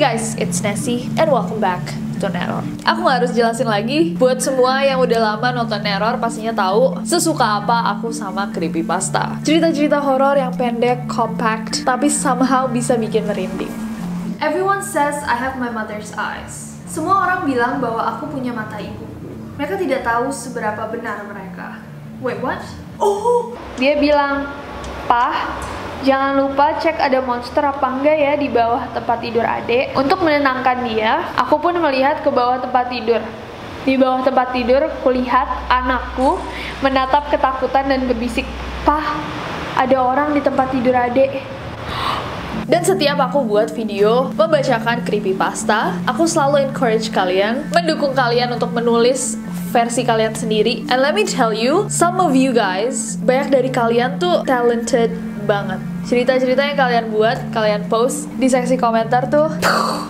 Guys, it's Nessie and welcome back to Neror. Aku gak harus jelasin lagi, buat semua yang udah lama nonton Neror pastinya tahu sesuka apa aku sama creepypasta. Cerita-cerita horor yang pendek, compact, tapi somehow bisa bikin merinding. Everyone says I have my mother's eyes. Semua orang bilang bahwa aku punya mata ibuku. Mereka tidak tahu seberapa benar mereka. Wait, what? Oh! Dia bilang, "Pah, jangan lupa cek ada monster apa enggak ya di bawah tempat tidur adek." Untuk menenangkan dia, aku pun melihat ke bawah tempat tidur. Di bawah tempat tidur, kulihat anakku menatap ketakutan dan berbisik, "Pah, ada orang di tempat tidur adek." Dan setiap aku buat video membacakan creepypasta, aku selalu encourage kalian, mendukung kalian untuk menulis versi kalian sendiri. And let me tell you, some of you guys, banyak dari kalian tuh talented banget. Cerita-cerita yang kalian buat, kalian post di seksi komentar tuh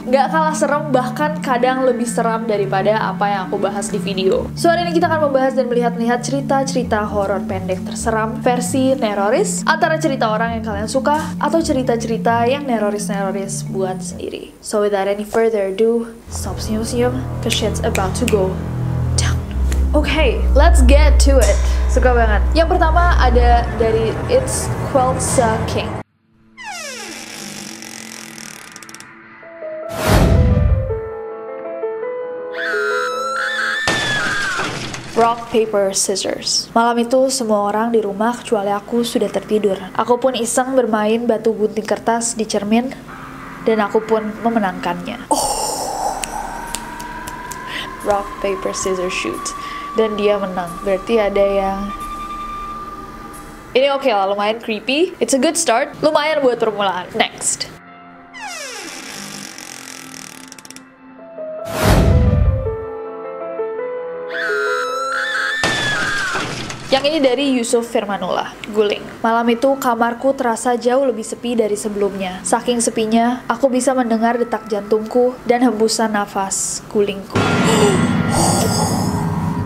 nggak kalah serem, bahkan kadang lebih seram daripada apa yang aku bahas di video. So hari ini kita akan membahas dan melihat-lihat cerita-cerita horor pendek terseram versi Neroris, antara cerita orang yang kalian suka atau cerita-cerita yang Neroris buat sendiri. So without any further ado, stop senyum-senyum, cause shit's about to go down. Okay, let's get to it. Suka banget. Yang pertama ada dari It's Quelsa King. Rock, paper, scissors. Malam itu semua orang di rumah kecuali aku sudah tertidur. Aku pun iseng bermain batu gunting kertas di cermin dan aku pun memenangkannya. Rock, paper, scissors, shoot. Dan dia menang. Berarti ada yang... Ini oke lah, lumayan creepy. It's a good start. Lumayan buat permulaan. Next. Yang ini dari Yusuf Firmanullah, Guling. Malam itu kamarku terasa jauh lebih sepi dari sebelumnya. Saking sepinya, aku bisa mendengar detak jantungku dan hembusan nafas gulingku.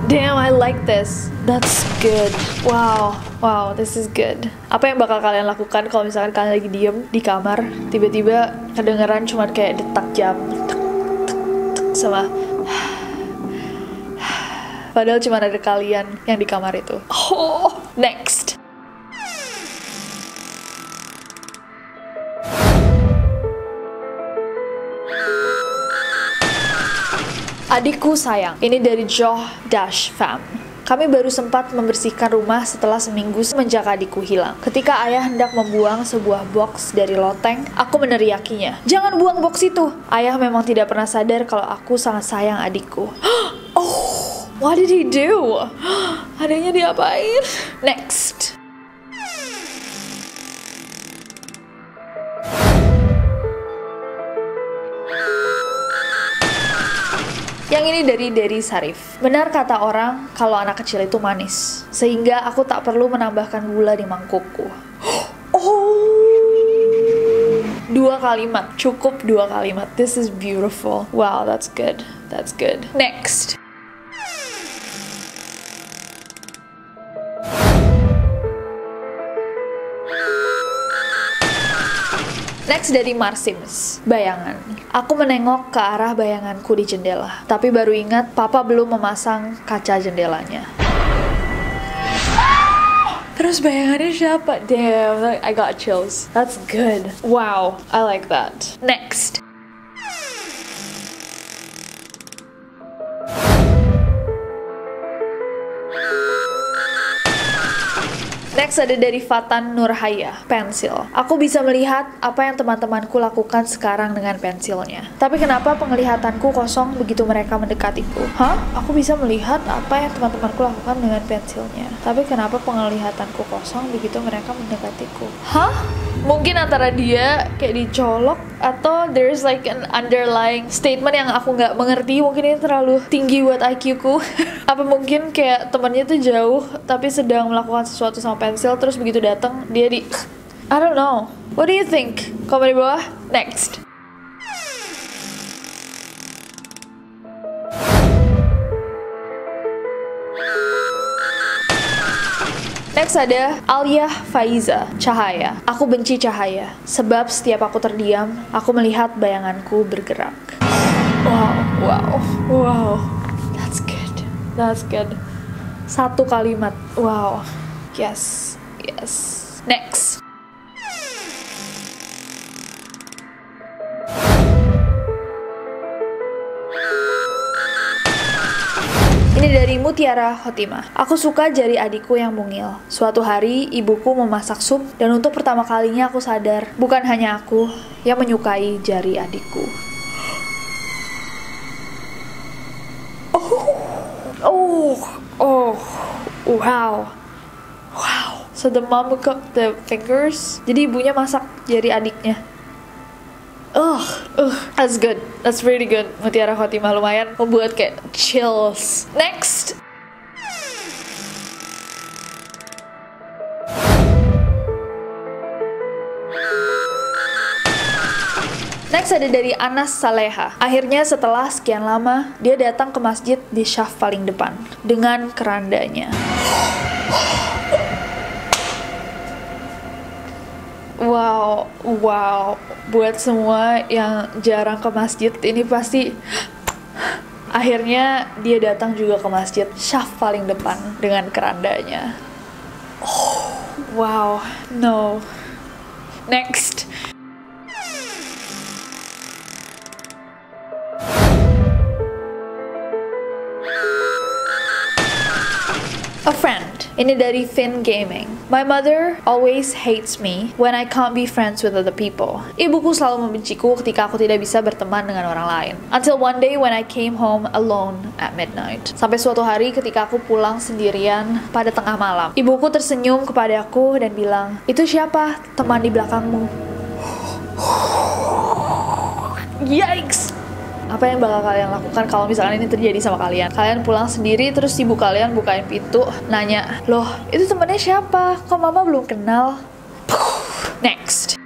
Damn, I like this. That's good. Wow, this is good. Apa yang bakal kalian lakukan kalau misalkan kalian lagi diem di kamar, tiba-tiba kedengeran cuma kayak detak jam, sama padahal cuma ada kalian yang di kamar itu. Next. Adikku sayang, ini dari Joh-Fam. Kami baru sempat membersihkan rumah setelah seminggu semenjak adikku hilang. Ketika ayah hendak membuang sebuah box dari loteng, aku meneriakinya, "Jangan buang box itu!" Ayah memang tidak pernah sadar kalau aku sangat sayang adikku. What did he do? Adanya diapain? Next. Yang ini dari Dery Sarif. Benar kata orang kalau anak kecil itu manis, sehingga aku tak perlu menambahkan gula di mangkukku. Dua kalimat, cukup 2 kalimat. This is beautiful. Wow, that's good. That's good. Next. Next dari Marsims, bayangan. Aku menengok ke arah bayanganku di jendela, tapi baru ingat papa belum memasang kaca jendelanya. Terus bayangannya siapa? Damn, I got chills. That's good. Wow, I like that. Next. Next ada dari Fatan Nurhaya, pensil. Aku bisa melihat apa yang teman-temanku lakukan sekarang dengan pensilnya. Tapi kenapa penglihatanku kosong begitu mereka mendekatiku? Aku bisa melihat apa yang teman-temanku lakukan dengan pensilnya. Tapi kenapa penglihatanku kosong begitu mereka mendekatiku? Mungkin antara dia kayak dicolok atau there's like an underlying statement yang aku nggak mengerti. Mungkin ini terlalu tinggi buat IQ-ku. Apa mungkin kayak temannya tuh jauh tapi sedang melakukan sesuatu sama pensil, terus begitu datang dia di... I don't know. What do you think? Komen di bawah. Next. Next ada Alia Faiza, cahaya. Aku benci cahaya, sebab setiap aku terdiam, aku melihat bayanganku bergerak. Wow. That's good. Satu kalimat, wow. Yes. Next. Ini dari Mutiara Khotimah. Aku suka jari adikku yang mungil. Suatu hari, ibuku memasak sup, dan untuk pertama kalinya aku sadar, bukan hanya aku yang menyukai jari adikku. Wow. So the mom cooked the fingers. Jadi ibunya masak jari adiknya. That's good. That's really good. Mutiara Khotimah lumayan membuat kayak chills. Next. Next ada dari Anas Saleha. Akhirnya setelah sekian lama, dia datang ke masjid di syaf paling depan dengan kerandanya. Wow. Buat semua yang jarang ke masjid, ini pasti akhirnya dia datang juga ke masjid syaf paling depan dengan kerandanya. Wow, no. Next. A friend. Ini dari Fin Gaming. My mother always hates me when I can't be friends with other people. Ibuku selalu membenciku ketika aku tidak bisa berteman dengan orang lain. Until one day when I came home alone at midnight. Sampai suatu hari ketika aku pulang sendirian pada tengah malam. Ibuku tersenyum kepadaku dan bilang, "Itu siapa teman di belakangmu?" Yikes! Apa yang bakal kalian lakukan kalau misalkan ini terjadi sama kalian? Kalian pulang sendiri, terus ibu kalian bukain pintu, nanya, "Loh, itu temennya siapa? Kok mama belum kenal?" Next.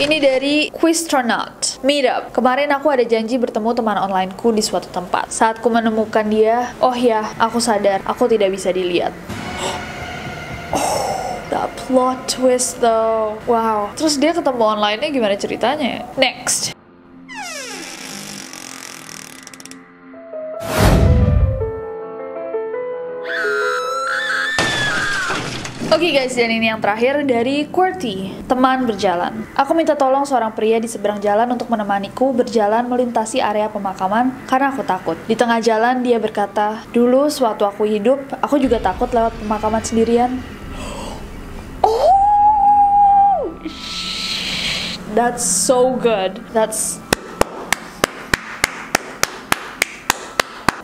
Ini dari Quiztronaut. Meetup. Kemarin aku ada janji bertemu teman onlineku di suatu tempat. Saat ku menemukan dia, oh ya, aku sadar, aku tidak bisa dilihat. The plot twist though. Wow. Terus dia ketemu online-nya gimana ceritanya? Next. Oke guys, dan ini yang terakhir dari QWERTY, teman berjalan. Aku minta tolong seorang pria di seberang jalan untuk menemaniku berjalan melintasi area pemakaman karena aku takut. Di tengah jalan dia berkata, "Dulu sewaktu aku hidup, aku juga takut lewat pemakaman sendirian." That's so good.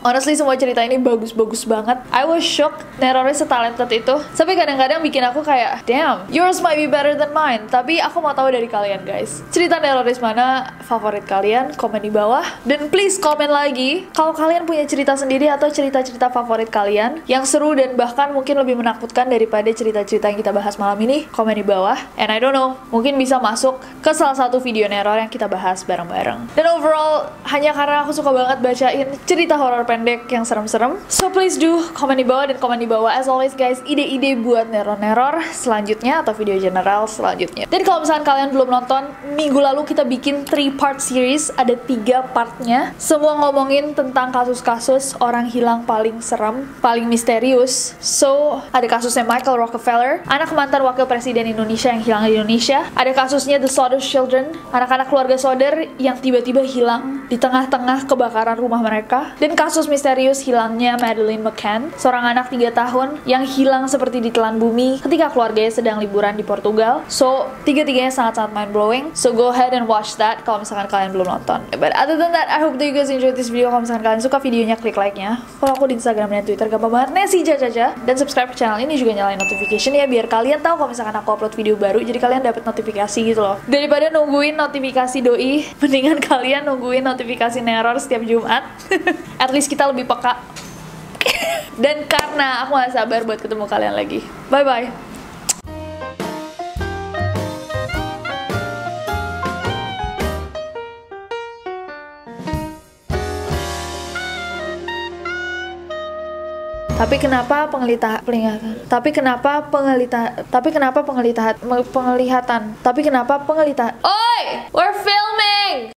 Honestly, semua cerita ini bagus-bagus banget. I was shocked nerornya setalented itu. Sampai kadang-kadang bikin aku kayak, damn, yours might be better than mine. Tapi aku mau tahu dari kalian guys. Cerita neroris mana favorit kalian? Komen di bawah. Dan please komen lagi kalau kalian punya cerita sendiri atau cerita-cerita favorit kalian yang seru dan bahkan mungkin lebih menakutkan daripada cerita-cerita yang kita bahas malam ini. Komen di bawah. And I don't know, mungkin bisa masuk ke salah satu video neror yang kita bahas bareng-bareng. Dan overall, hanya karena aku suka banget bacain cerita horor pendek yang serem-serem. So please do komen di bawah, dan komen di bawah as always guys ide-ide buat neror-neror selanjutnya atau video general selanjutnya. Dan kalau misalkan kalian belum nonton, minggu lalu kita bikin 3-part series, ada 3 partnya. Semua ngomongin tentang kasus-kasus orang hilang paling serem, paling misterius. So, ada kasusnya Michael Rockefeller, anak mantan wakil presiden Indonesia yang hilang di Indonesia. Ada kasusnya The Sodder Children, anak-anak keluarga Sodder yang tiba-tiba hilang di tengah-tengah kebakaran rumah mereka. Dan kasus misterius hilangnya Madeleine McCann, seorang anak 3 tahun yang hilang seperti ditelan bumi ketika keluarganya sedang liburan di Portugal. So, tiga-tiganya sangat-sangat mind-blowing. So, go ahead and watch that kalau misalkan kalian belum nonton. But other than that, I hope that you guys enjoyed this video. Kalau misalkan kalian suka videonya, klik like-nya. Follow aku di Instagram dan Twitter, gampang banget, Nessie Jajaja. Dan subscribe ke channel ini, juga nyalain notification ya, biar kalian tahu kalau misalkan aku upload video baru, jadi kalian dapat notifikasi gitu loh. Daripada nungguin notifikasi doi, mendingan kalian nungguin notifikasi neror setiap Jumat. At least kita lebih peka. Dan karena aku gak sabar buat ketemu kalian lagi. Bye bye. Tapi kenapa penglihatan? Oi, we're filming.